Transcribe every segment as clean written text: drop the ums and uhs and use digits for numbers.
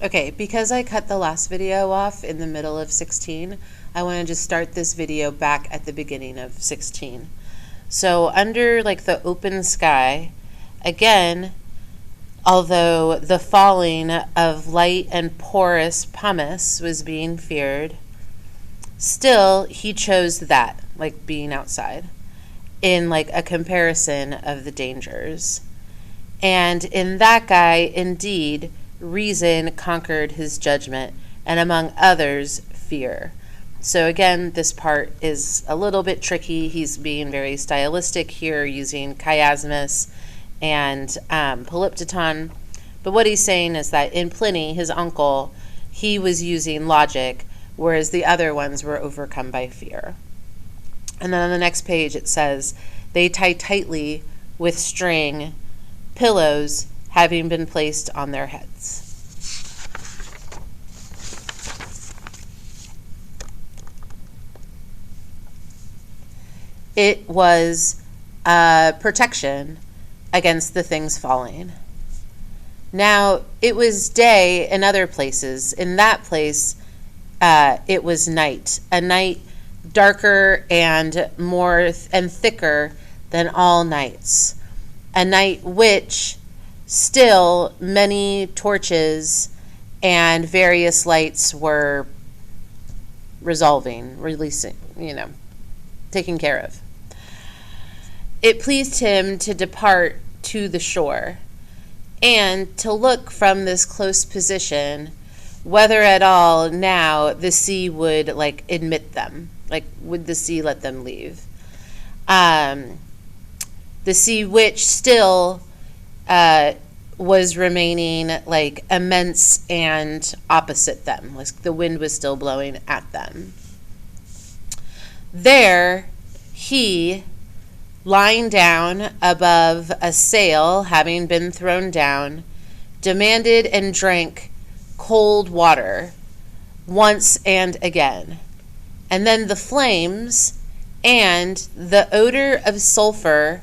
Okay, because I cut the last video off in the middle of 16, I want to just start this video back at the beginning of 16. So under like the open sky, again, although the falling of light and porous pumice was being feared, still he chose that, like being outside, in like a comparison of the dangers. And in that guy, indeed, reason conquered his judgment, and among others, fear. So again, this part is a little bit tricky. He's being very stylistic here, using chiasmus and polyptoton. But what he's saying is that in Pliny, his uncle, he was using logic, whereas the other ones were overcome by fear. And then on the next page it says, they tie tightly with string pillows having been placed on their heads. It was a protection against the things falling. Now, it was day in other places. In that place, it was night, a night darker and more and thicker than all nights, a night which still many torches and various lights were releasing, taken care of. It pleased him to depart to the shore and to look from this close position whether at all now the sea would admit them, would the sea let them leave. The sea which still was remaining immense and opposite them. The wind was still blowing at them. There he, lying down above a sail having been thrown down, demanded and drank cold water once and again. And then the flames and the odor of sulfur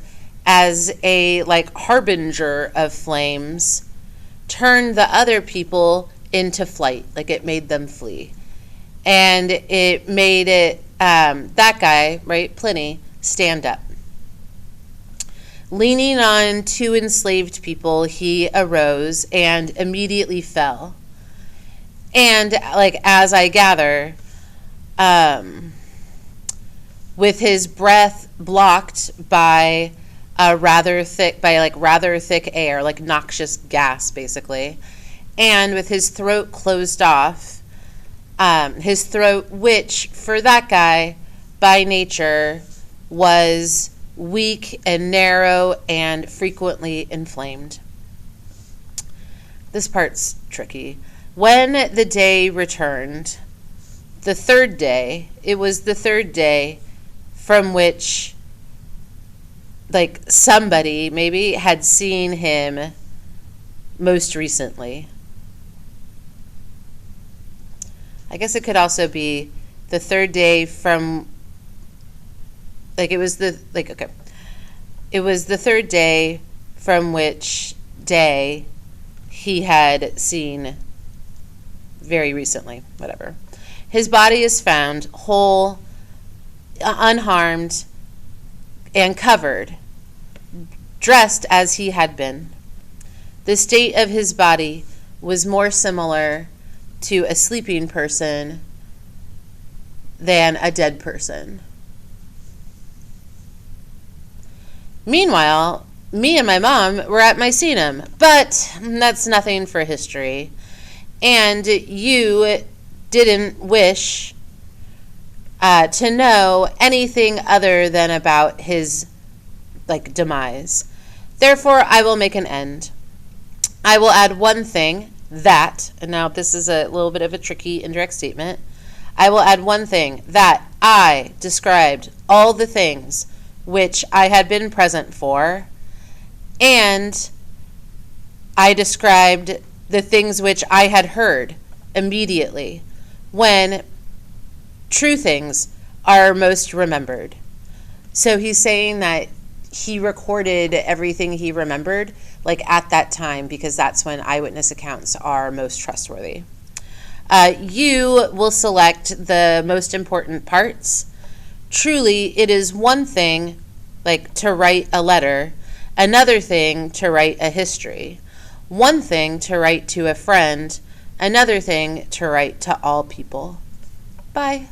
as a harbinger of flames turned the other people into flight, it made them flee. And it made it, that guy, right, Pliny, stand up. Leaning on two enslaved people, he arose and immediately fell. And as I gather, with his breath blocked by rather thick air, noxious gas, basically, and with his throat closed off, his throat, which for that guy, by nature, was weak and narrow and frequently inflamed. This part's tricky. When the day returned, the third day, it was the third day from which somebody maybe had seen him most recently. I guess it could also be the third day from it was the third day from which day he had seen very recently, whatever. His body is found whole, unharmed, and covered, dressed as he had been. The state of his body was more similar to a sleeping person than a dead person. Meanwhile, me and my mom were at Mycenum, but that's nothing for history. And you didn't wish to know anything other than about his demise. Therefore, I will make an end. I will add one thing, that, and now this is a little bit of a tricky indirect statement. I will add one thing, that I described all the things which I had been present for, and I described the things which I had heard immediately, when true things are most remembered. So he's saying that he recorded everything he remembered, like at that time, because that's when eyewitness accounts are most trustworthy. You will select the most important parts. Truly, it is one thing, like to write a letter, another thing to write a history, one thing to write to a friend, another thing to write to all people. Bye.